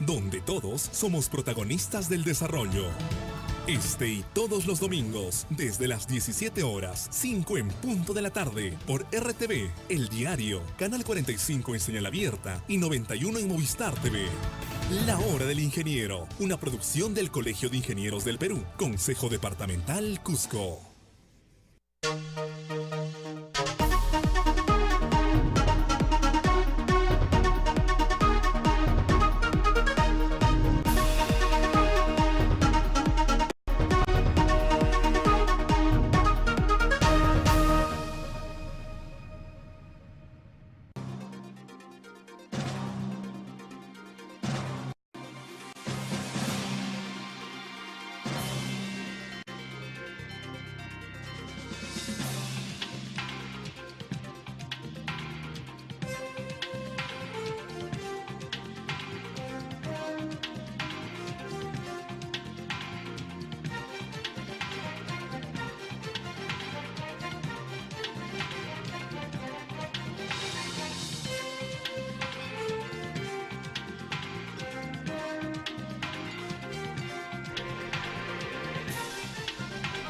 donde todos somos protagonistas del desarrollo. Este y todos los domingos, desde las 17 horas, 5 en punto de la tarde, por RTV, El Diario, Canal 45 en señal abierta y 91 en Movistar TV. La Hora del Ingeniero, una producción del Colegio de Ingenieros del Perú, Consejo Departamental Cusco.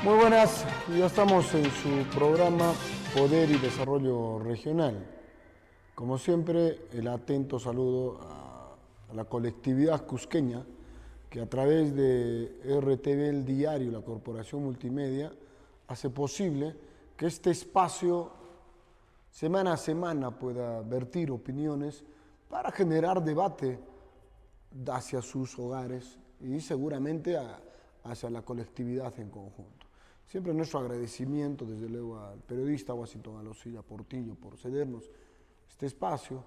Muy buenas, ya estamos en su programa Poder y Desarrollo Regional. Como siempre, el atento saludo a la colectividad cusqueña que a través de RTV El Diario, la Corporación Multimedia, hace posible que este espacio semana a semana pueda vertir opiniones para generar debate hacia sus hogares y seguramente hacia la colectividad en conjunto. Siempre nuestro agradecimiento, desde luego, al periodista Washington Alosilla Portillo por cedernos este espacio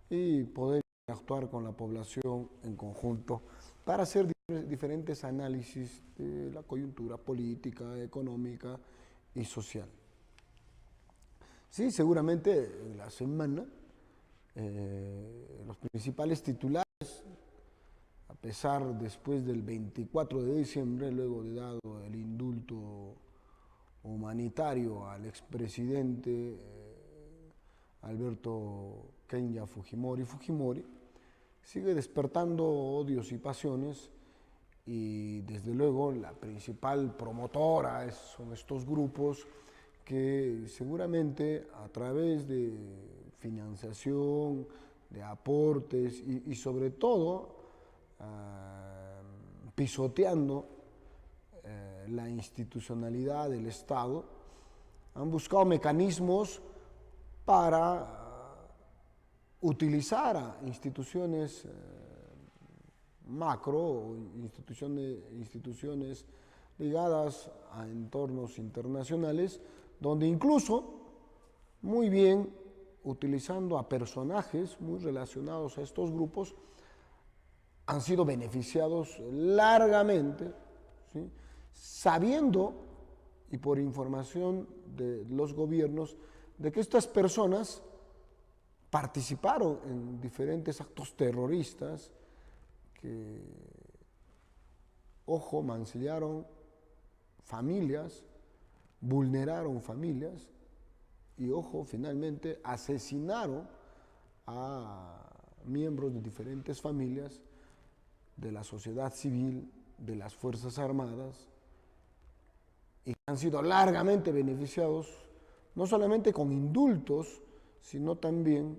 y poder actuar con la población en conjunto para hacer diferentes análisis de la coyuntura política, económica y social. Sí, seguramente en la semana los principales titulares, a pesar después del 24 de diciembre, luego de dado el indulto humanitario al expresidente Alberto Kenya Fujimori, sigue despertando odios y pasiones y desde luego la principal promotora son estos grupos que seguramente a través de financiación, de aportes y sobre todo pisoteando la institucionalidad del Estado, han buscado mecanismos para utilizar a instituciones macro o instituciones ligadas a entornos internacionales, donde incluso, muy bien, utilizando a personajes muy relacionados a estos grupos, han sido beneficiados largamente, ¿sí?, sabiendo y por información de los gobiernos de que estas personas participaron en diferentes actos terroristas que, ojo, mancillaron familias, vulneraron familias y, ojo, finalmente asesinaron a miembros de diferentes familias de la sociedad civil, de las Fuerzas Armadas, y han sido largamente beneficiados, no solamente con indultos, sino también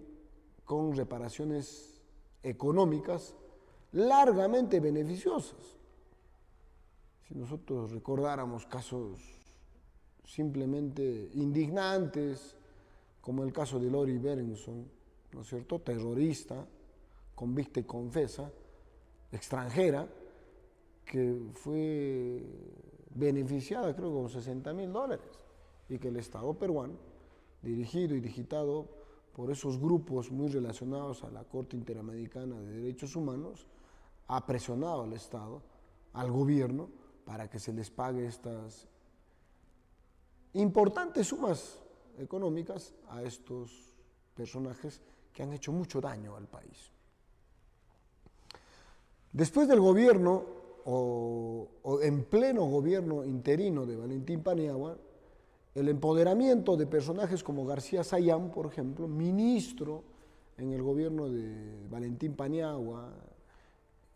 con reparaciones económicas largamente beneficiosas. Si nosotros recordáramos casos simplemente indignantes, como el caso de Lori Berenson, ¿no es cierto?, terrorista, convicta y confesa, extranjera, que fue beneficiada, creo, con $60.000, y que el Estado peruano, dirigido y digitado por esos grupos muy relacionados a la Corte Interamericana de Derechos Humanos, ha presionado al Estado, al gobierno, para que se les pague estas importantes sumas económicas a estos personajes que han hecho mucho daño al país. Después del gobierno, o en pleno gobierno interino de Valentín Paniagua, el empoderamiento de personajes como García Sayán, por ejemplo, ministro en el gobierno de Valentín Paniagua,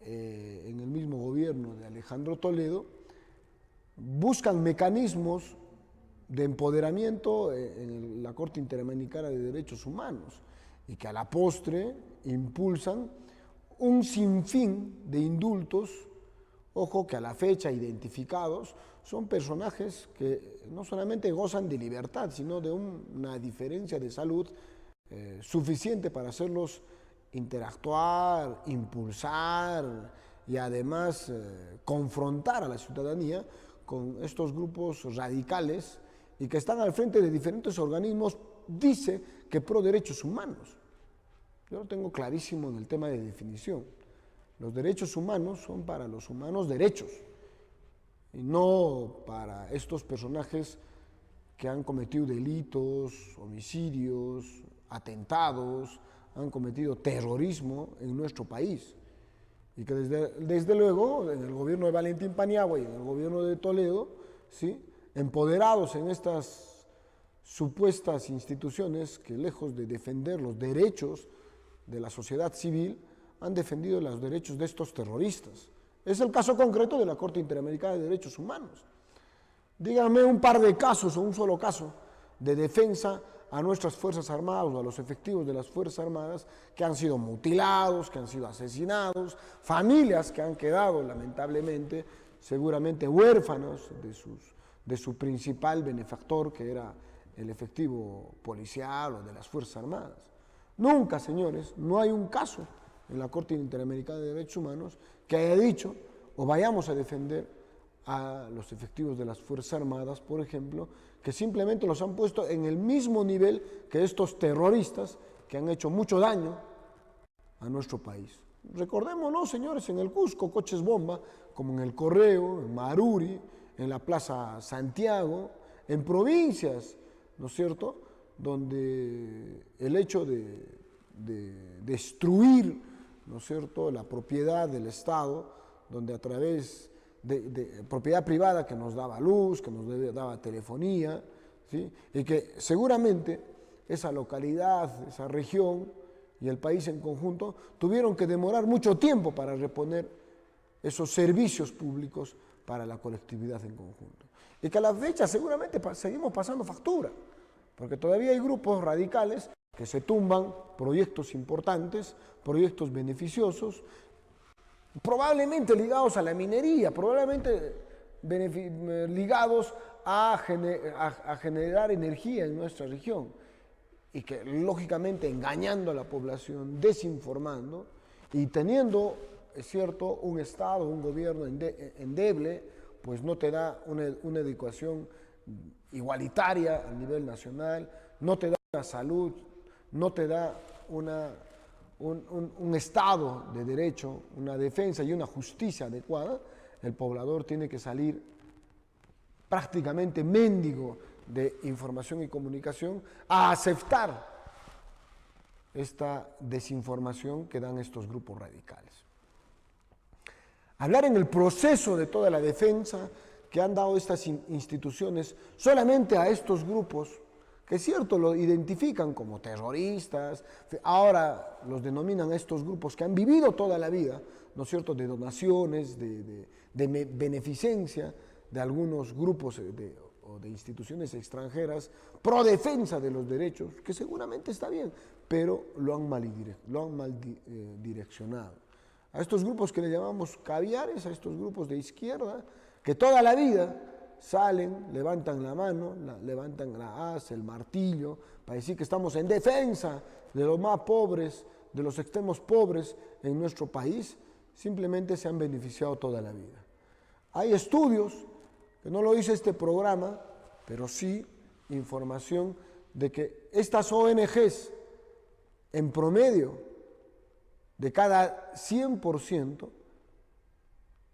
en el mismo gobierno de Alejandro Toledo, buscan mecanismos de empoderamiento en la Corte Interamericana de Derechos Humanos y que a la postre impulsan un sinfín de indultos, ojo que a la fecha identificados, son personajes que no solamente gozan de libertad, sino de una diferencia de salud suficiente para hacerlos interactuar, impulsar y además confrontar a la ciudadanía con estos grupos radicales y que están al frente de diferentes organismos, dice que pro derechos humanos. Yo lo tengo clarísimo en el tema de definición. Los derechos humanos son para los humanos derechos y no para estos personajes que han cometido delitos, homicidios, atentados, han cometido terrorismo en nuestro país. Y que desde luego en el gobierno de Valentín Paniagua y en el gobierno de Toledo, ¿sí?, empoderados en estas supuestas instituciones que lejos de defender los derechos de la sociedad civil, han defendido los derechos de estos terroristas. Es el caso concreto de la Corte Interamericana de Derechos Humanos. Díganme un par de casos o un solo caso de defensa a nuestras Fuerzas Armadas o a los efectivos de las Fuerzas Armadas que han sido mutilados, que han sido asesinados, familias que han quedado lamentablemente seguramente huérfanos de su principal benefactor, que era el efectivo policial o de las Fuerzas Armadas. Nunca, señores, no hay un caso en la Corte Interamericana de Derechos Humanos que haya dicho o vayamos a defender a los efectivos de las Fuerzas Armadas, por ejemplo, que simplemente los han puesto en el mismo nivel que estos terroristas que han hecho mucho daño a nuestro país. Recordémonos, señores, en el Cusco, coches bomba, como en el Correo, en Maruri, en la Plaza Santiago, en provincias, ¿no es cierto?, donde el hecho de destruir, ¿no es cierto?, la propiedad del Estado, donde a través de propiedad privada que nos daba luz, que nos daba telefonía, ¿sí?, y que seguramente esa localidad, esa región y el país en conjunto tuvieron que demorar mucho tiempo para reponer esos servicios públicos para la colectividad en conjunto. Y que a la fecha seguramente seguimos pasando factura, porque todavía hay grupos radicales que se tumban proyectos importantes, proyectos beneficiosos, probablemente ligados a la minería, probablemente ligados a generar energía en nuestra región, y que lógicamente engañando a la población, desinformando y teniendo, es cierto, un Estado, un gobierno endeble, pues no te da una educación igualitaria a nivel nacional, no te da una salud, no te da un Estado de derecho, una defensa y una justicia adecuada. El poblador tiene que salir prácticamente mendigo de información y comunicación a aceptar esta desinformación que dan estos grupos radicales. Hablar en el proceso de toda la defensa que han dado estas instituciones solamente a estos grupos, que es cierto, lo identifican como terroristas, ahora los denominan a estos grupos que han vivido toda la vida, ¿no es cierto?, de donaciones, de beneficencia de algunos grupos o de instituciones extranjeras pro defensa de los derechos, que seguramente está bien, pero lo han mal direccionado. A estos grupos que le llamamos caviares, a estos grupos de izquierda, que toda la vida salen, levantan la mano, levantan la hoz, el martillo, para decir que estamos en defensa de los más pobres, de los extremos pobres en nuestro país, simplemente se han beneficiado toda la vida. Hay estudios, que no lo dice este programa, pero sí información de que estas ONGs, en promedio, de cada 100%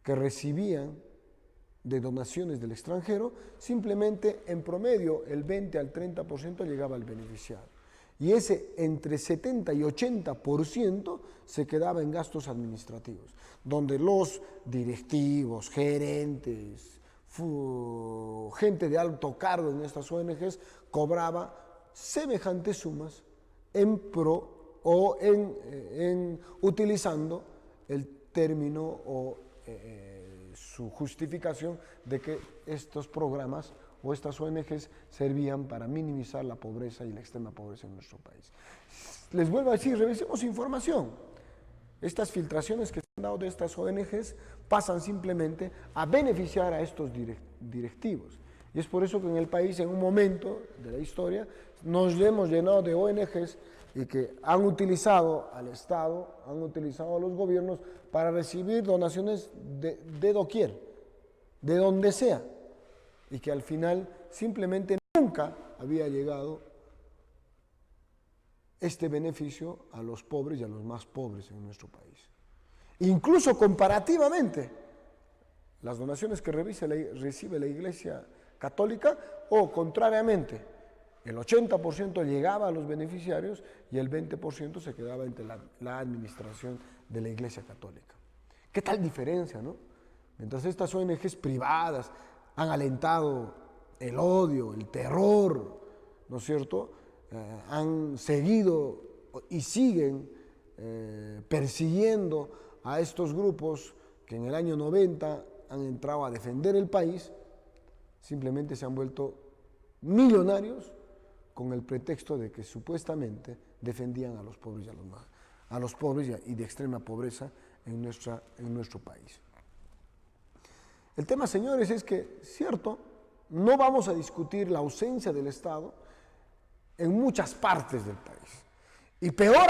que recibían de donaciones del extranjero, simplemente en promedio el 20 al 30% llegaba al beneficiario. Y ese entre 70 y 80% se quedaba en gastos administrativos, donde los directivos, gerentes, gente de alto cargo en estas ONGs cobraba semejantes sumas en pro o utilizando término o su justificación de que estos programas o estas ONGs servían para minimizar la pobreza y la extrema pobreza en nuestro país. Les vuelvo a decir, revisemos información. Estas filtraciones que se han dado de estas ONGs pasan simplemente a beneficiar a estos directivos. Y es por eso que en el país, en un momento de la historia, nos hemos llenado de ONGs y que han utilizado al Estado, han utilizado a los gobiernos para recibir donaciones de doquier, de donde sea, y que al final simplemente nunca había llegado este beneficio a los pobres y a los más pobres en nuestro país. Incluso comparativamente, las donaciones que recibe la Iglesia Católica, o contrariamente, el 80% llegaba a los beneficiarios y el 20% se quedaba entre la administración de la Iglesia Católica. ¿Qué tal diferencia, no? Mientras estas ONGs privadas han alentado el odio, el terror, ¿no es cierto?, han seguido y siguen persiguiendo a estos grupos que en el año 90 han entrado a defender el país, simplemente se han vuelto millonarios con el pretexto de que supuestamente defendían a los pobres y de extrema pobreza en nuestro país. El tema, señores, es que, cierto, no vamos a discutir la ausencia del Estado en muchas partes del país. Y peor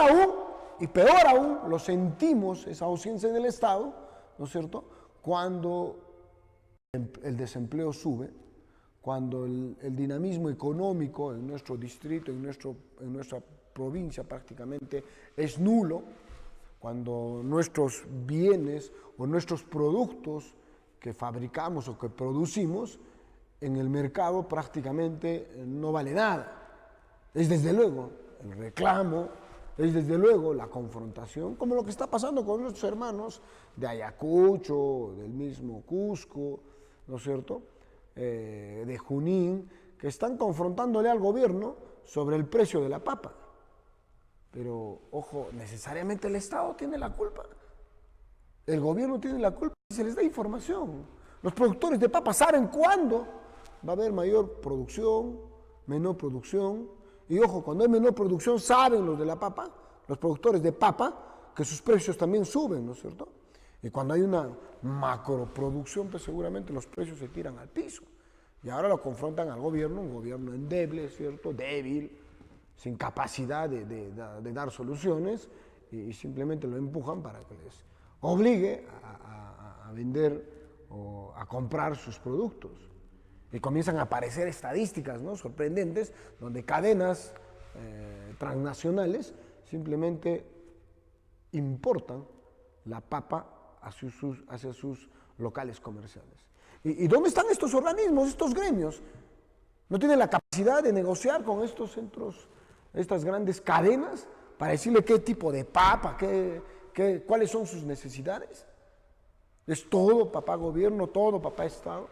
aún, lo sentimos, esa ausencia del Estado, ¿no es cierto?, cuando el desempleo sube, cuando el dinamismo económico en nuestro distrito, en nuestra provincia prácticamente es nulo, cuando nuestros bienes o nuestros productos que fabricamos o que producimos en el mercado prácticamente no vale nada. Es desde luego el reclamo, es desde luego la confrontación, como lo que está pasando con nuestros hermanos de Ayacucho, del mismo Cusco, ¿no es cierto?, de Junín, que están confrontándole al gobierno sobre el precio de la papa. Pero, ojo, necesariamente el Estado tiene la culpa. El gobierno tiene la culpa y se les da información. Los productores de papa saben cuándo va a haber mayor producción, menor producción. Y ojo, cuando hay menor producción, saben los de la papa, los productores de papa, que sus precios también suben, ¿no es cierto? Y cuando hay una macroproducción, pues seguramente los precios se tiran al piso. Y ahora lo confrontan al gobierno, un gobierno endeble, ¿cierto?, débil, sin capacidad de dar soluciones, y simplemente lo empujan para que les obligue a vender o a comprar sus productos. Y comienzan a aparecer estadísticas, ¿no?, sorprendentes, donde cadenas transnacionales simplemente importan la papa hacia sus locales comerciales. ¿Y dónde están estos organismos, estos gremios? ¿No tienen la capacidad de negociar con estos centros, estas grandes cadenas, para decirle qué tipo de papa, cuáles son sus necesidades? ¿Es todo papá gobierno, todo papá Estado?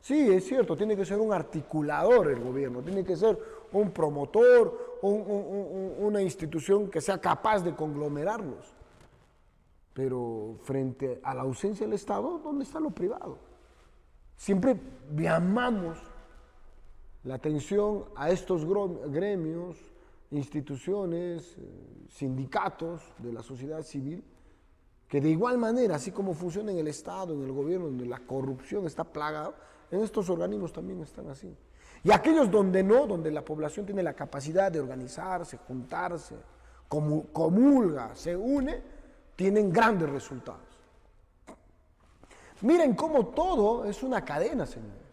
Sí, es cierto, tiene que ser un articulador el gobierno, tiene que ser un promotor, una institución que sea capaz de conglomerarlos. Pero frente a la ausencia del Estado, ¿dónde está lo privado? Siempre llamamos la atención a estos gremios, instituciones, sindicatos de la sociedad civil, que de igual manera, así como funciona en el Estado, en el gobierno, donde la corrupción está plagada, en estos organismos también están así. Y aquellos donde no, donde la población tiene la capacidad de organizarse, juntarse, comulga, se une, tienen grandes resultados. Miren cómo todo es una cadena, señores.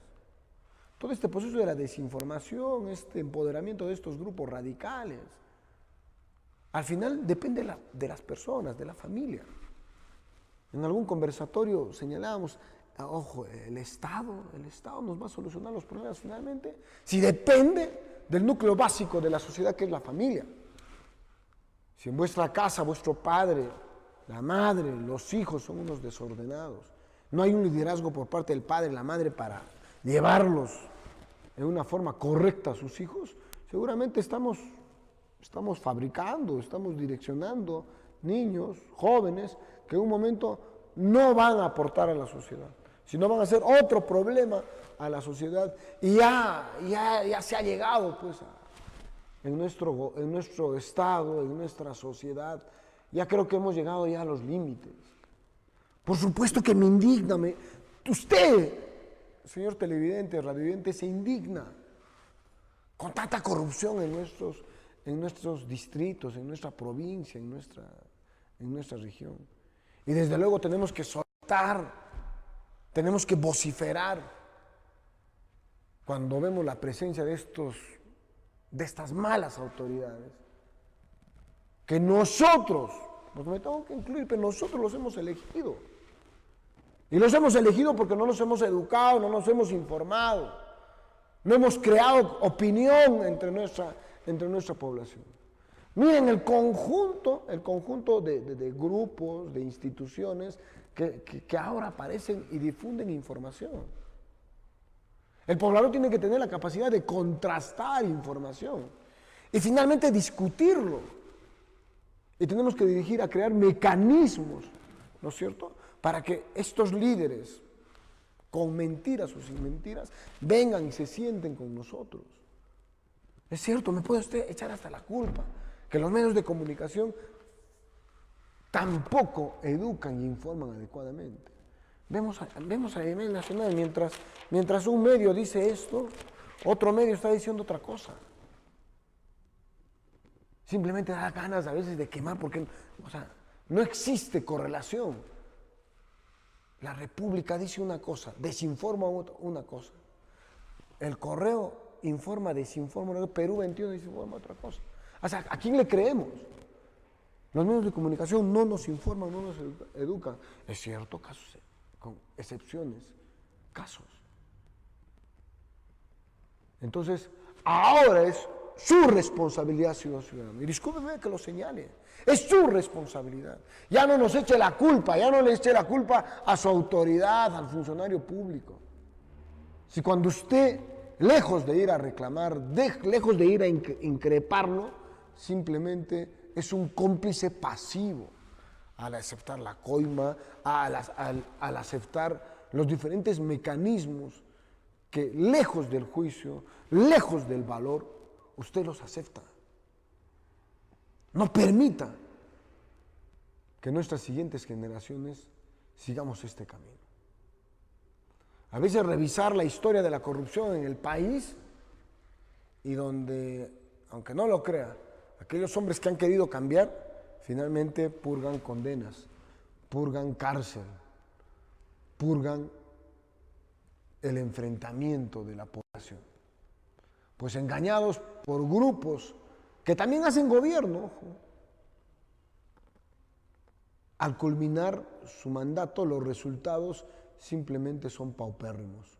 Todo este proceso de la desinformación, este empoderamiento de estos grupos radicales, al final depende de las personas, de la familia. En algún conversatorio señalábamos, ojo, el Estado nos va a solucionar los problemas finalmente, si depende del núcleo básico de la sociedad, que es la familia. Si en vuestra casa, vuestro padre, la madre, los hijos son unos desordenados, no hay un liderazgo por parte del padre y la madre para llevarlos en una forma correcta a sus hijos, seguramente estamos fabricando, estamos direccionando niños, jóvenes, que en un momento no van a aportar a la sociedad, sino van a ser otro problema a la sociedad. Y ya se ha llegado pues en nuestro estado, en nuestra sociedad, ya creo que hemos llegado ya a los límites. Por supuesto que me indigna, usted, señor televidente, radiovidente, se indigna con tanta corrupción en nuestros distritos, en nuestra provincia, en nuestra región. Y desde luego tenemos que soltar, tenemos que vociferar cuando vemos la presencia de estas malas autoridades, que nosotros, pues me tengo que incluir, pero nosotros los hemos elegido. Y los hemos elegido porque no nos hemos educado, no nos hemos informado, no hemos creado opinión entre nuestra población. Miren el conjunto de grupos, de instituciones que ahora aparecen y difunden información. El poblador tiene que tener la capacidad de contrastar información y finalmente discutirlo. Y tenemos que dirigir a crear mecanismos, ¿no es cierto?, para que estos líderes, con mentiras o sin mentiras, vengan y se sienten con nosotros. Es cierto, me puede usted echar hasta la culpa, que los medios de comunicación tampoco educan e informan adecuadamente. Vemos a nivel nacional, mientras un medio dice esto, otro medio está diciendo otra cosa. Simplemente da ganas a veces de quemar, porque, no existe correlación. La República dice una cosa, desinforma una cosa. El Correo informa, desinforma, Perú 21 desinforma otra cosa. ¿A quién le creemos? Los medios de comunicación no nos informan, no nos educan. Es cierto, casos, con excepciones, casos. Entonces, ahora es su responsabilidad, ciudadano. Y discúlpeme que lo señale. Es su responsabilidad. Ya no nos eche la culpa, ya no le eche la culpa a su autoridad, al funcionario público. Si cuando usted, lejos de ir a reclamar, lejos de ir a increparlo, simplemente es un cómplice pasivo al aceptar la coima, al aceptar los diferentes mecanismos que lejos del juicio, lejos del valor, usted los acepta. No permita que nuestras siguientes generaciones sigamos este camino. A veces revisar la historia de la corrupción en el país y donde, aunque no lo crea, aquellos hombres que han querido cambiar, finalmente purgan condenas, purgan cárcel, purgan el enfrentamiento de la población. Pues engañados por grupos que también hacen gobierno, ojo. Al culminar su mandato, los resultados simplemente son paupérrimos.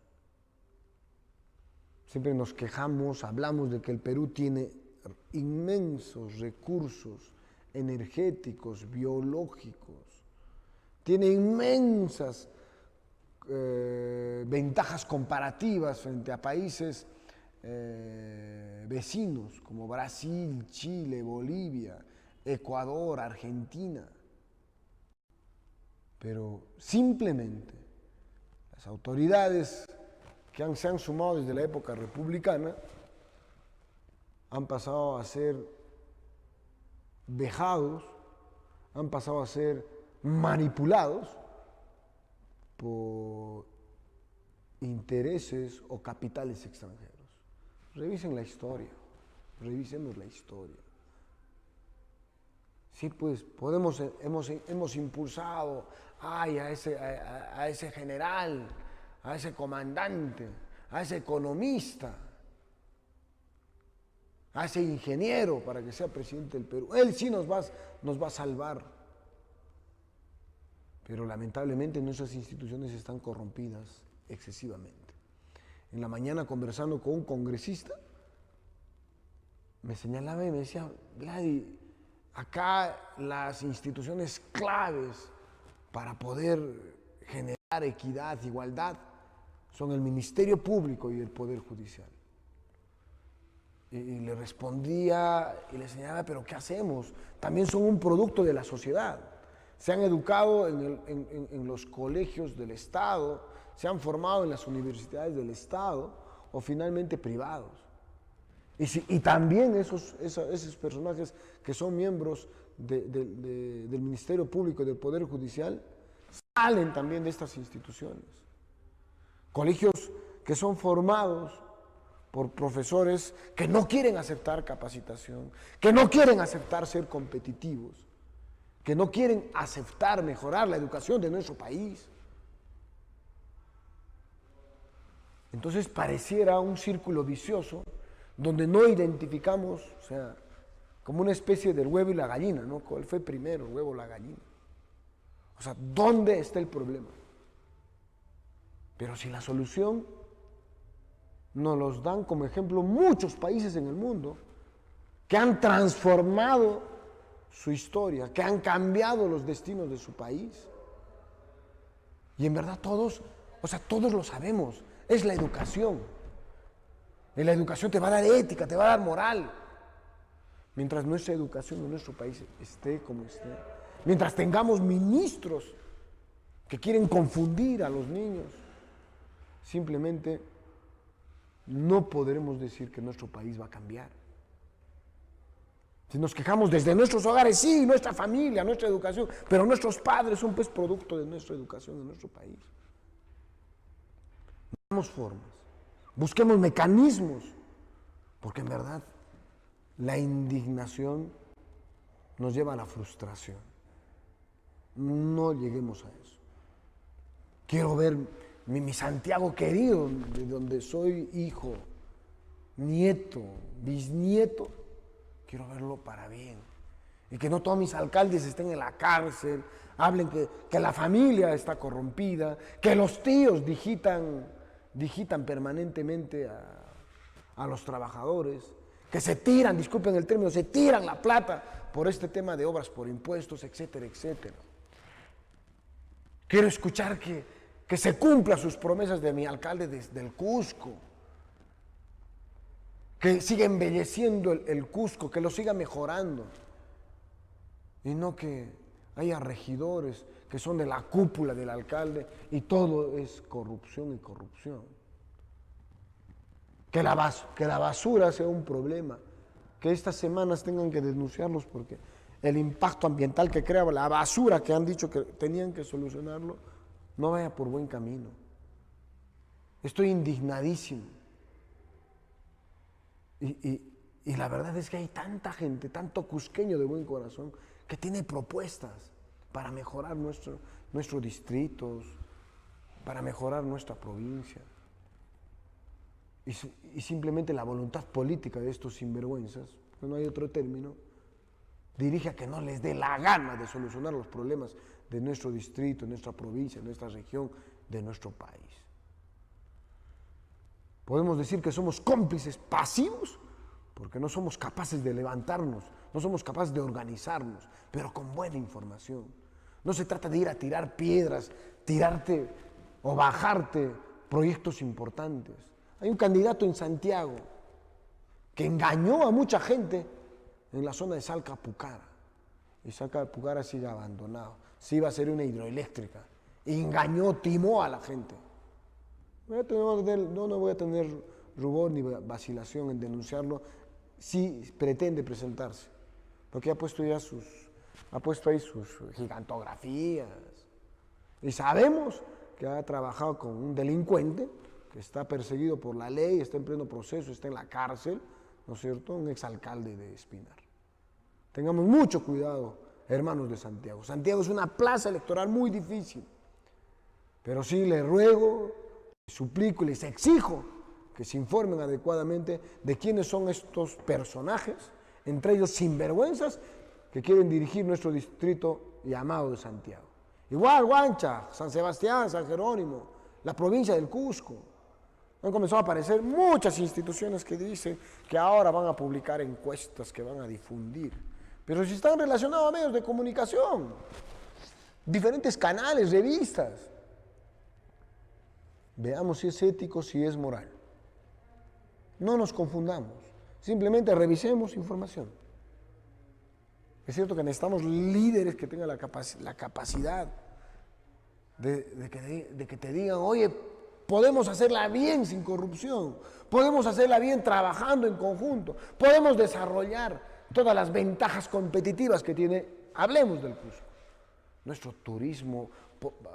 Siempre nos quejamos, hablamos de que el Perú tiene inmensos recursos energéticos, biológicos, tiene inmensas ventajas comparativas frente a países vecinos como Brasil, Chile, Bolivia, Ecuador, Argentina. Pero simplemente las autoridades que se han sumado desde la época republicana han pasado a ser vejados, han pasado a ser manipulados por intereses o capitales extranjeros. Revisen la historia, revisemos la historia. Sí, pues hemos impulsado a ese general, a ese comandante, a ese economista, a ese ingeniero para que sea presidente del Perú. Él sí nos va a salvar. Pero lamentablemente nuestras instituciones están corrompidas excesivamente. En la mañana, conversando con un congresista, me señalaba y me decía: Vladi, acá las instituciones claves para poder generar equidad, igualdad, son el Ministerio Público y el Poder Judicial. Y le respondía y le señalaba: pero ¿qué hacemos? También son un producto de la sociedad. se han educado en los colegios del Estado, se han formado en las universidades del Estado o finalmente privados. Y también esos personajes que son miembros del Ministerio Público y del Poder Judicial salen también de estas instituciones. Colegios que son formados por profesores que no quieren aceptar capacitación, que no quieren aceptar ser competitivos, que no quieren aceptar mejorar la educación de nuestro país. Entonces pareciera un círculo vicioso donde no identificamos, o sea, como una especie del huevo y la gallina, ¿no? ¿Cuál fue primero, el huevo o la gallina? O sea, ¿dónde está el problema? Pero si la solución nos los dan como ejemplo muchos países en el mundo que han transformado su historia, que han cambiado los destinos de su país. Y en verdad todos lo sabemos, es la educación. Y la educación te va a dar ética, te va a dar moral. Mientras nuestra educación en nuestro país esté como esté, mientras tengamos ministros que quieren confundir a los niños, simplemente no podremos decir que nuestro país va a cambiar. Si nos quejamos desde nuestros hogares, sí, nuestra familia, nuestra educación, pero nuestros padres son pues producto de nuestra educación en nuestro país. Busquemos formas, busquemos mecanismos, porque en verdad la indignación nos lleva a la frustración. No lleguemos a eso. Quiero ver mi Santiago querido, de donde soy hijo, nieto, bisnieto. Quiero verlo para bien. Y que no todos mis alcaldes estén en la cárcel, hablen que la familia está corrompida, que los tíos digitan permanentemente a los trabajadores, que se tiran, disculpen el término, se tiran la plata por este tema de obras por impuestos, etcétera, etcétera. Quiero escuchar que se cumplan sus promesas de mi alcalde del Cusco, que siga embelleciendo el Cusco, que lo siga mejorando, y no que haya regidores que son de la cúpula del alcalde y todo es corrupción y corrupción. Que la basura sea un problema, que estas semanas tengan que denunciarlos porque el impacto ambiental que crea la basura que han dicho que tenían que solucionarlo, no vaya por buen camino. Estoy indignadísimo. Y la verdad es que hay tanta gente, tanto cusqueño de buen corazón, que tiene propuestas para mejorar nuestros distritos, para mejorar nuestra provincia. Y simplemente la voluntad política de estos sinvergüenzas, no hay otro término, dirige a que no les dé la gana de solucionar los problemas de nuestro distrito, nuestra provincia, nuestra región, de nuestro país. Podemos decir que somos cómplices pasivos porque no somos capaces de levantarnos, no somos capaces de organizarnos, pero con buena información. No se trata de ir a tirar piedras, tirarte o bajarte proyectos importantes. Hay un candidato en Santiago que engañó a mucha gente en la zona de Salcapucara. Y Salcapucara sigue abandonado. Sí iba a ser una hidroeléctrica. Engañó, timó a la gente. No voy a tener rubor ni vacilación en denunciarlo si pretende presentarse. Porque ha puesto ahí sus gigantografías. Y sabemos que ha trabajado con un delincuente que está perseguido por la ley, está en pleno proceso, está en la cárcel, ¿no es cierto? Un exalcalde de Espinar. Tengamos mucho cuidado, hermanos de Santiago. Santiago es una plaza electoral muy difícil, pero sí les ruego, les suplico y les exijo que se informen adecuadamente de quiénes son estos personajes, entre ellos sinvergüenzas, que quieren dirigir nuestro distrito llamado de Santiago. Igual Huancha, San Sebastián, San Jerónimo, la provincia del Cusco. Han comenzado a aparecer muchas instituciones que dicen que ahora van a publicar encuestas que van a difundir. Pero si están relacionados a medios de comunicación, diferentes canales, revistas. Veamos si es ético, si es moral. No nos confundamos, simplemente revisemos información. Es cierto que necesitamos líderes que tengan la capacidad de que te digan, oye, podemos hacerla bien sin corrupción, podemos hacerla bien trabajando en conjunto, podemos desarrollar todas las ventajas competitivas que tiene, hablemos del Cusco. Nuestro turismo,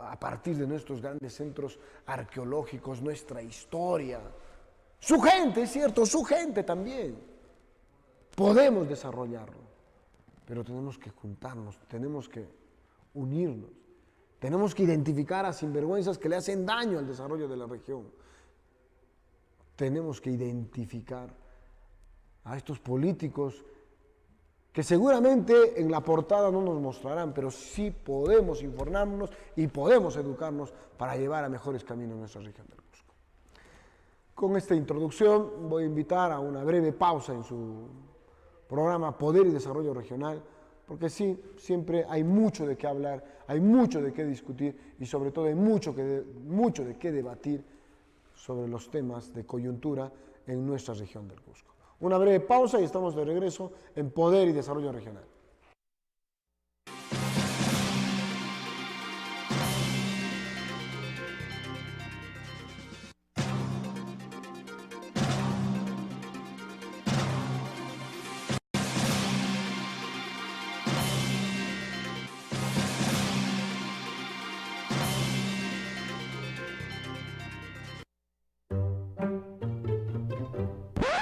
a partir de nuestros grandes centros arqueológicos, nuestra historia, su gente, es cierto, su gente también. Podemos desarrollarlo, pero tenemos que juntarnos, tenemos que unirnos, tenemos que identificar a sinvergüenzas que le hacen daño al desarrollo de la región. Tenemos que identificar a estos políticos que seguramente en la portada no nos mostrarán, pero sí podemos informarnos y podemos educarnos para llevar a mejores caminos nuestra región del Cusco. Con esta introducción voy a invitar a una breve pausa en su programa Poder y Desarrollo Regional, porque sí, siempre hay mucho de qué hablar, hay mucho de qué discutir y sobre todo hay mucho de qué debatir sobre los temas de coyuntura en nuestra región del Cusco. Una breve pausa y estamos de regreso en Poder y Desarrollo Regional.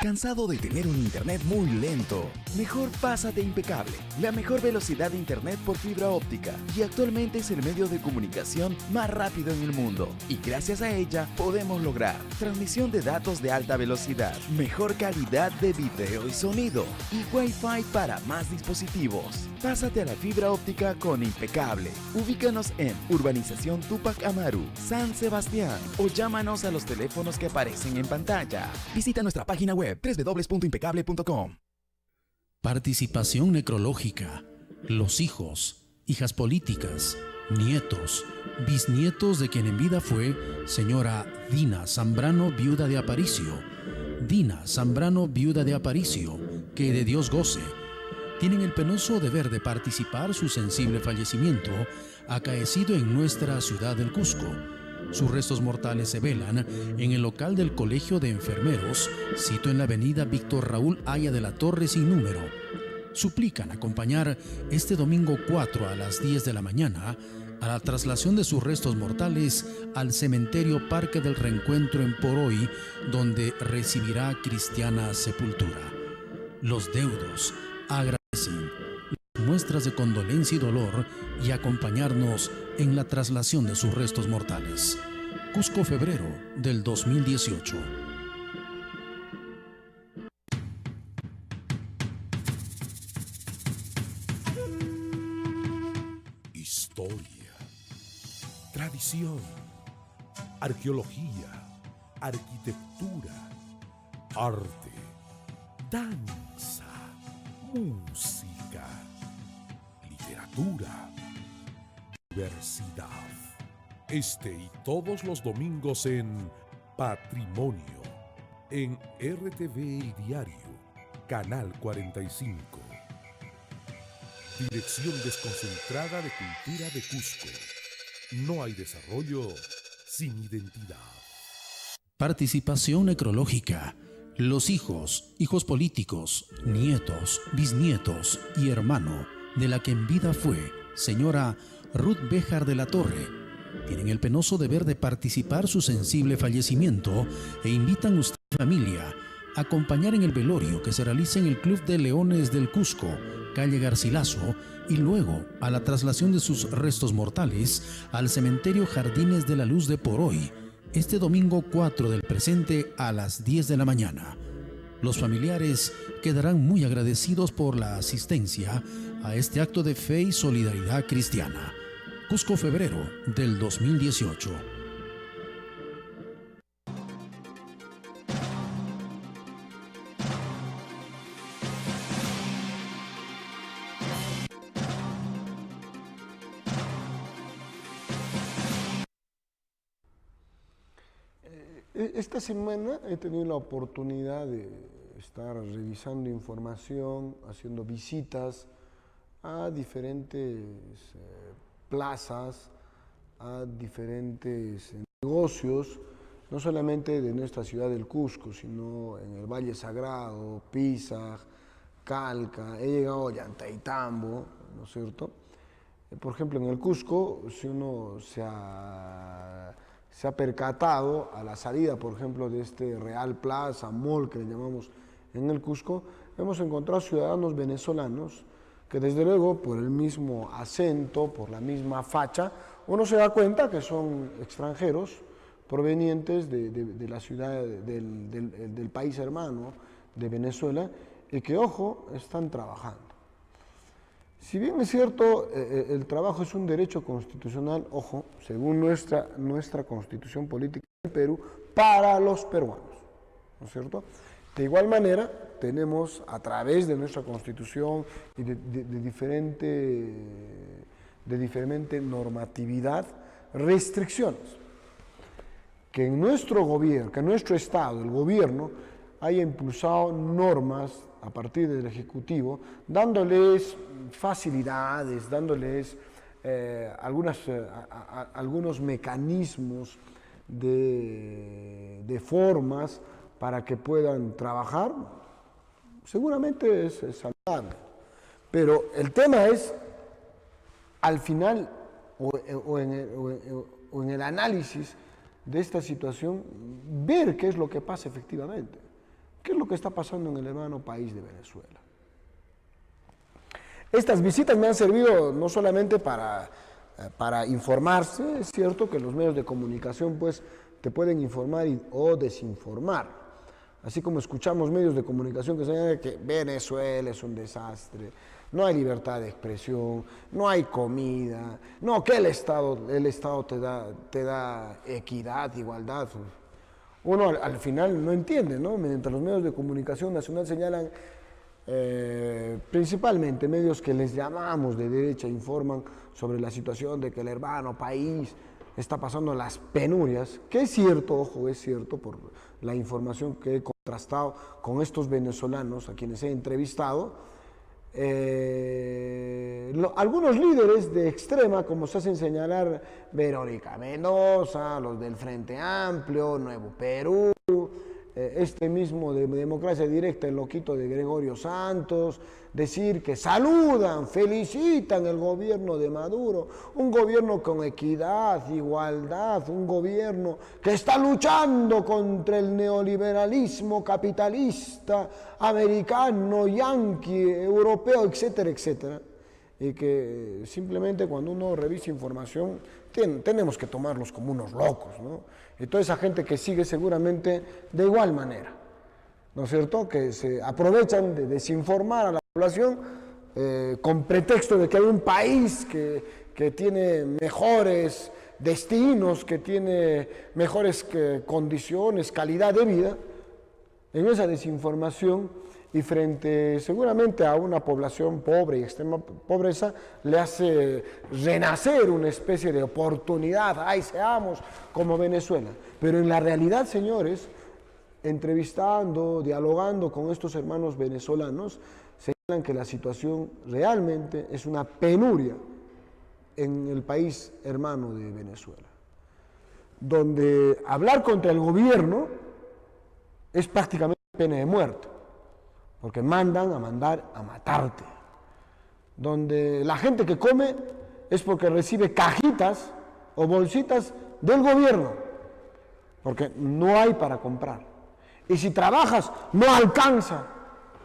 ¿Cansado de tener un internet muy lento? Mejor pásate a Impecable, la mejor velocidad de internet por fibra óptica, y actualmente es el medio de comunicación más rápido en el mundo, y gracias a ella podemos lograr transmisión de datos de alta velocidad, mejor calidad de video y sonido, y Wi-Fi para más dispositivos. Pásate a la fibra óptica con Impecable. Ubícanos en Urbanización Túpac Amaru, San Sebastián, o llámanos a los teléfonos que aparecen en pantalla. Visita nuestra página web www.impecable.com. Participación necrológica. Los hijos, hijas políticas, nietos, bisnietos de quien en vida fue señora Dina Zambrano, viuda de Aparicio. Dina Zambrano, viuda de Aparicio, que de Dios goce, tienen el penoso deber de participar su sensible fallecimiento acaecido en nuestra ciudad del Cusco. Sus restos mortales se velan en el local del Colegio de Enfermeros, sito en la avenida Víctor Raúl Haya de la Torre sin número. Suplican acompañar este domingo 4 a las 10 de la mañana a la traslación de sus restos mortales al cementerio Parque del Reencuentro en Poroy, donde recibirá cristiana sepultura. Los deudos agradecen las muestras de condolencia y dolor y acompañarnos en la traslación de sus restos mortales. Cusco, febrero del 2018. Historia, tradición, arqueología, arquitectura, arte, danza, música, literatura, diversidad. Este y todos los domingos en Patrimonio, en RTV El Diario, Canal 45. Dirección Desconcentrada de Cultura de Cusco. No hay desarrollo sin identidad. Participación necrológica. Los hijos, hijos políticos, nietos, bisnietos y hermano de la que en vida fue señora Ruth Béjar de la Torre, tienen el penoso deber de participar su sensible fallecimiento e invitan a usted y familia a acompañar en el velorio que se realiza en el Club de Leones del Cusco, calle Garcilaso, y luego a la traslación de sus restos mortales al cementerio Jardines de la Luz de Poroy, este domingo 4 del presente a las 10 de la mañana. Los familiares quedarán muy agradecidos por la asistencia a este acto de fe y solidaridad cristiana. Cusco, febrero del 2018. Esta semana he tenido la oportunidad de estar revisando información, haciendo visitas a diferentes plazas, a diferentes negocios, no solamente de nuestra ciudad del Cusco, sino en el Valle Sagrado, Pisac, Calca, he llegado a Ollantaytambo, ¿no es cierto? Por ejemplo, en el Cusco, si uno se ha percatado a la salida, por ejemplo, de este Real Plaza, Mall, que le llamamos en el Cusco, hemos encontrado ciudadanos venezolanos que desde luego por el mismo acento, por la misma facha, uno se da cuenta que son extranjeros provenientes de la ciudad del país hermano de Venezuela y que, ojo, están trabajando. Si bien es cierto, el trabajo es un derecho constitucional, ojo, según nuestra constitución política del Perú, para los peruanos, ¿no es cierto? De igual manera, tenemos a través de nuestra constitución y de diferente normatividad, restricciones. Que en nuestro gobierno, que en nuestro Estado, el gobierno, haya impulsado normas a partir del Ejecutivo, dándoles facilidades, dándoles algunos mecanismos de formas para que puedan trabajar, seguramente es saludable. Pero el tema es, al final, o en el análisis de esta situación, ver qué es lo que pasa efectivamente, qué es lo que está pasando en el hermano país de Venezuela. Estas visitas me han servido no solamente para informarse, es cierto que los medios de comunicación pues te pueden informar o desinformar, así como escuchamos medios de comunicación que señalan que Venezuela es un desastre, no hay libertad de expresión, no hay comida, no, que el Estado te da equidad, igualdad. Uno al final no entiende, ¿no? Mientras los medios de comunicación nacional señalan, principalmente medios que les llamamos de derecha, informan sobre la situación de que el hermano país está pasando las penurias, que es cierto, ojo, es cierto, por la información que he contrastado con estos venezolanos a quienes he entrevistado. Algunos líderes de extrema, como se hacen señalar Verónica Mendoza, los del Frente Amplio, Nuevo Perú, este mismo de Democracia Directa, el loquito de Gregorio Santos, decir que saludan, felicitan el gobierno de Maduro, un gobierno con equidad, igualdad, un gobierno que está luchando contra el neoliberalismo capitalista, americano, yanqui, europeo, etcétera, etcétera. Y que simplemente cuando uno revisa información, tenemos que tomarlos como unos locos, ¿no? Y toda esa gente que sigue seguramente de igual manera, ¿no es cierto?, que se aprovechan de desinformar a la población con pretexto de que hay un país que tiene mejores destinos, que tiene mejores condiciones, calidad de vida. En esa desinformación y frente seguramente a una población pobre y extrema pobreza, le hace renacer una especie de oportunidad, ¡ay, seamos como Venezuela! Pero en la realidad, señores, entrevistando, dialogando con estos hermanos venezolanos, señalan que la situación realmente es una penuria en el país hermano de Venezuela, donde hablar contra el gobierno es prácticamente pena de muerte, porque mandan a matarte, donde la gente que come es porque recibe cajitas o bolsitas del gobierno, porque no hay para comprar, y si trabajas no alcanza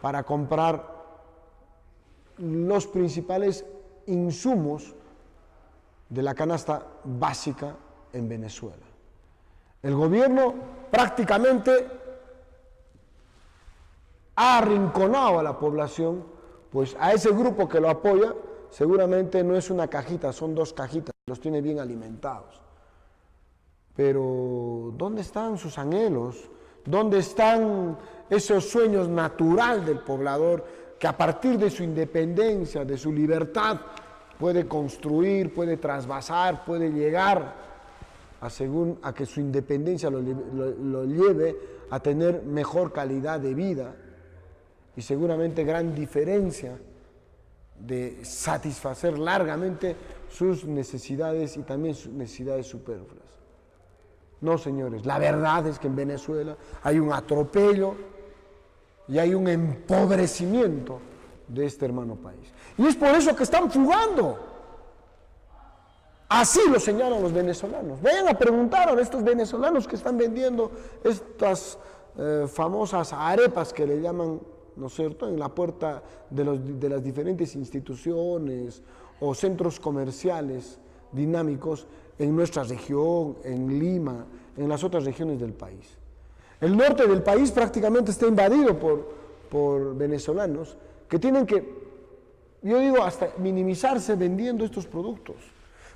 para comprar los principales insumos de la canasta básica en Venezuela. El gobierno prácticamente ha arrinconado a la población, pues a ese grupo que lo apoya seguramente no es una cajita, son dos cajitas, los tiene bien alimentados. Pero ¿dónde están sus anhelos? ¿Dónde están esos sueños natural del poblador que a partir de su independencia, de su libertad, puede construir, puede trasvasar, puede llegar a que su independencia lo lleve a tener mejor calidad de vida y seguramente gran diferencia de satisfacer largamente sus necesidades y también sus necesidades superfluas. No, señores, la verdad es que en Venezuela hay un atropello y hay un empobrecimiento de este hermano país. Y es por eso que están fugando. Así lo señalan los venezolanos. Vayan a preguntar a estos venezolanos que están vendiendo estas famosas arepas que le llaman, ¿no es cierto?, en la puerta de las diferentes instituciones o centros comerciales dinámicos en nuestra región, en Lima, en las otras regiones del país. El norte del país prácticamente está invadido por venezolanos que tienen que, yo digo, hasta minimizarse vendiendo estos productos.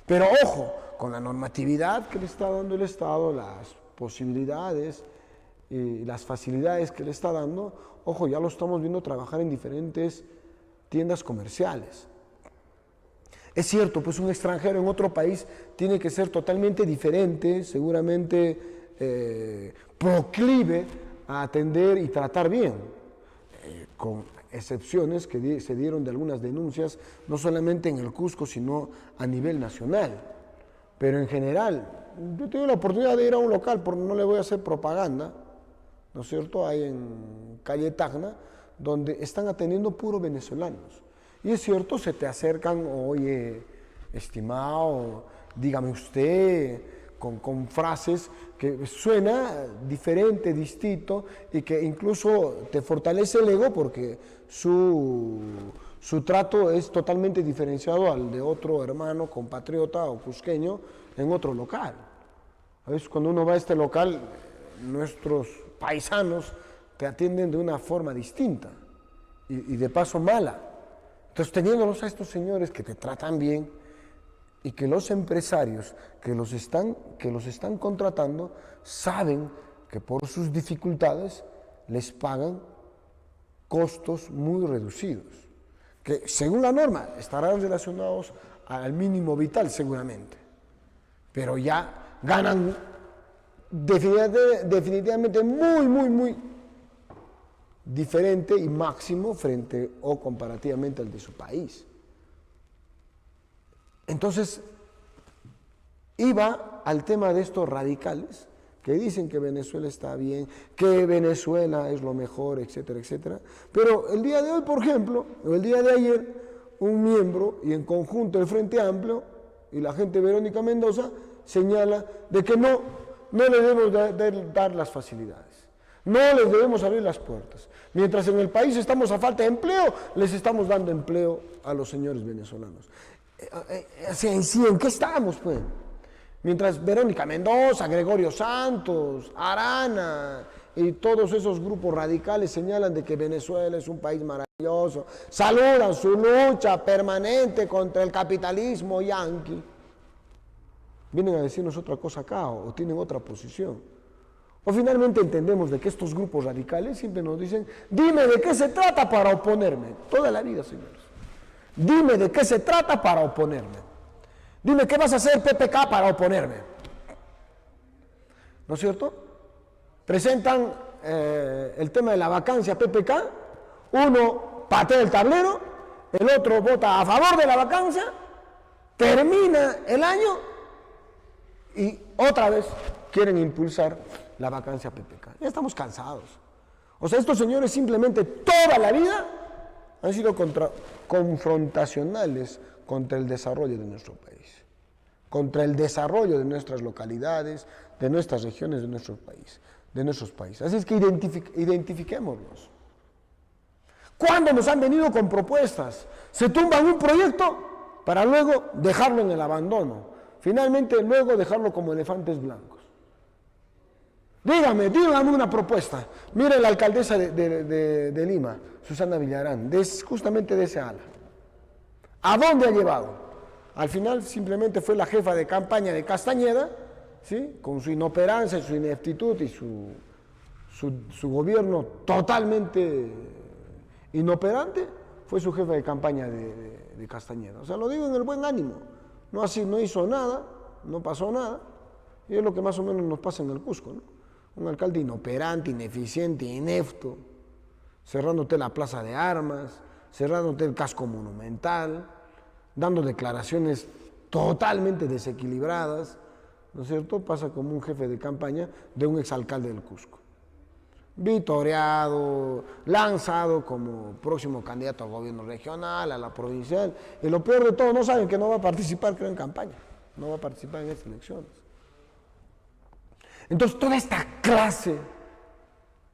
Pero ojo, con la normatividad que le está dando el Estado, las posibilidades y las facilidades que le está dando, ojo, ya lo estamos viendo trabajar en diferentes tiendas comerciales. Es cierto, pues un extranjero en otro país tiene que ser totalmente diferente, seguramente proclive a atender y tratar bien, con excepciones que se dieron de algunas denuncias, no solamente en el Cusco, sino a nivel nacional. Pero en general, yo tuve la oportunidad de ir a un local, no le voy a hacer propaganda, ¿no es cierto?, ahí en calle Tacna, donde están atendiendo puros venezolanos. Y es cierto, se te acercan, oye, estimado, dígame usted, con frases que suena diferente, distinto, y que incluso te fortalece el ego porque su trato es totalmente diferenciado al de otro hermano, compatriota o cusqueño en otro local. A veces cuando uno va a este local, nuestros paisanos te atienden de una forma distinta y de paso mala. Entonces, teniéndolos a estos señores que te tratan bien y que los empresarios que los están contratando saben que por sus dificultades les pagan costos muy reducidos, que según la norma estarán relacionados al mínimo vital seguramente, pero ya ganan definitivamente muy diferente y máximo frente o comparativamente al de su país. Entonces, iba al tema de estos radicales que dicen que Venezuela está bien, que Venezuela es lo mejor, etcétera, etcétera. Pero el día de hoy, por ejemplo, o el día de ayer, un miembro y en conjunto el Frente Amplio y la gente Verónica Mendoza señala de que no le debemos dar las facilidades, no les debemos abrir las puertas. Mientras en el país estamos a falta de empleo, les estamos dando empleo a los señores venezolanos. ¿En qué estamos, pues? Mientras Verónica Mendoza, Gregorio Santos, Arana y todos esos grupos radicales señalan de que Venezuela es un país maravilloso, saludan su lucha permanente contra el capitalismo yanqui, vienen a decirnos otra cosa acá o tienen otra posición. O finalmente entendemos de que estos grupos radicales siempre nos dicen, dime de qué se trata para oponerme. Toda la vida, señores. Dime de qué se trata para oponerme. Dime qué vas a hacer PPK para oponerme. ¿No es cierto? Presentan el tema de la vacancia PPK, uno patea el tablero, el otro vota a favor de la vacancia, termina el año y otra vez quieren impulsar la vacancia PPK. Ya estamos cansados. O sea, estos señores simplemente toda la vida han sido confrontacionales contra el desarrollo de nuestro país, contra el desarrollo de nuestras localidades, de nuestras regiones, de nuestro país, de nuestros países. Así es que identifiquémoslos. ¿Cuándo nos han venido con propuestas? Se tumban un proyecto para luego dejarlo en el abandono. Finalmente, luego dejarlo como elefantes blancos. Dígame una propuesta. Mire la alcaldesa de Lima, Susana Villarán, justamente de ese ala. ¿A dónde ha llevado? Al final simplemente fue la jefa de campaña de Castañeda, ¿sí?, con su inoperancia, su ineptitud y su gobierno totalmente inoperante, fue su jefa de campaña de Castañeda. O sea, lo digo en el buen ánimo. No hizo nada, no pasó nada, y es lo que más o menos nos pasa en el Cusco, ¿no? Un alcalde inoperante, ineficiente, inepto, cerrándote la plaza de armas, cerrándote el casco monumental, dando declaraciones totalmente desequilibradas, ¿no es cierto? Pasa como un jefe de campaña de un exalcalde del Cusco. Vitoreado, lanzado como próximo candidato al gobierno regional, a la provincial, y lo peor de todo, no saben que no va a participar, creo, en campaña, no va a participar en estas elecciones. Entonces, toda esta clase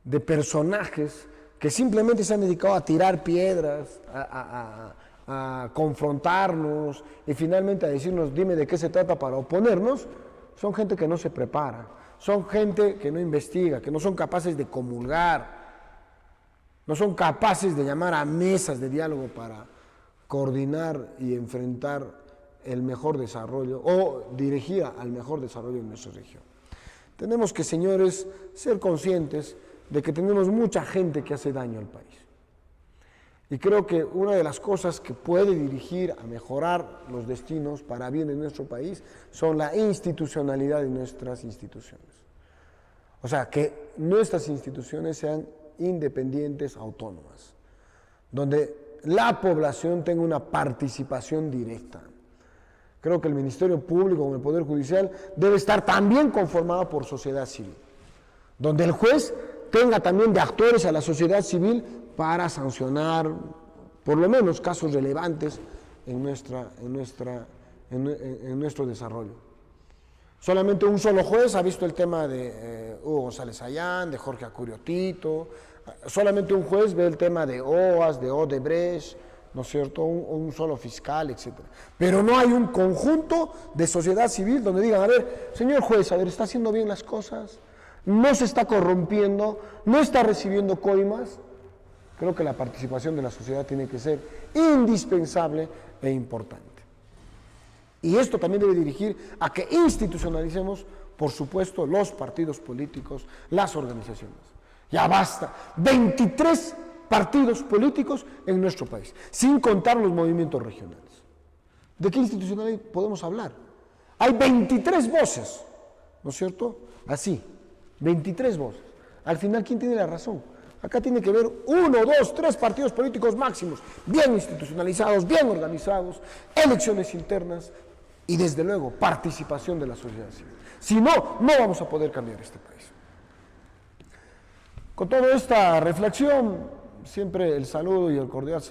de personajes que simplemente se han dedicado a tirar piedras, a confrontarnos y finalmente a decirnos, dime de qué se trata para oponernos, son gente que no se prepara, son gente que no investiga, que no son capaces de comulgar, no son capaces de llamar a mesas de diálogo para coordinar y enfrentar el mejor desarrollo o dirigir al mejor desarrollo de nuestra región. Tenemos que, señores, ser conscientes de que tenemos mucha gente que hace daño al país. Y creo que una de las cosas que puede dirigir a mejorar los destinos para bien de nuestro país son la institucionalidad de nuestras instituciones. O sea, que nuestras instituciones sean independientes, autónomas, donde la población tenga una participación directa. Creo que el Ministerio Público, como el Poder Judicial, debe estar también conformado por sociedad civil, donde el juez tenga también de actores a la sociedad civil para sancionar, por lo menos, casos relevantes en nuestro desarrollo. Solamente un solo juez ha visto el tema de Hugo González Ayán, de Jorge Acurio Tito, solamente un juez ve el tema de OAS, de Odebrecht, ¿no es cierto?, un solo fiscal, etc. Pero no hay un conjunto de sociedad civil donde digan, a ver, señor juez, a ver, ¿está haciendo bien las cosas? ¿No se está corrompiendo? ¿No está recibiendo coimas? Creo que la participación de la sociedad tiene que ser indispensable e importante. Y esto también debe dirigir a que institucionalicemos, por supuesto, los partidos políticos, las organizaciones. Ya basta, 23 partidos políticos en nuestro país, sin contar los movimientos regionales. ¿De qué institucionalidad podemos hablar? Hay 23 voces, ¿no es cierto? Así, 23 voces. Al final, ¿quién tiene la razón? Acá tiene que haber 1, 2, 3 partidos políticos máximos, bien institucionalizados, bien organizados, elecciones internas y, desde luego, participación de la sociedad civil. Si no, no vamos a poder cambiar este país. Con toda esta reflexión, siempre el saludo y el cordial,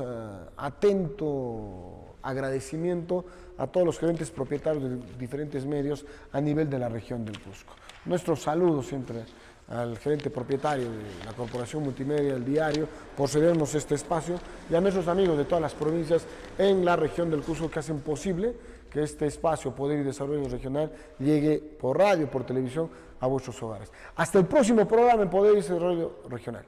atento agradecimiento a todos los gerentes propietarios de diferentes medios a nivel de la región del Cusco. Nuestro saludo siempre al gerente propietario de la Corporación Multimedia, El Diario, por cedernos este espacio, y a nuestros amigos de todas las provincias en la región del Cusco que hacen posible que este espacio Poder y Desarrollo Regional llegue por radio, por televisión, a vuestros hogares. Hasta el próximo programa en Poder y Desarrollo Regional.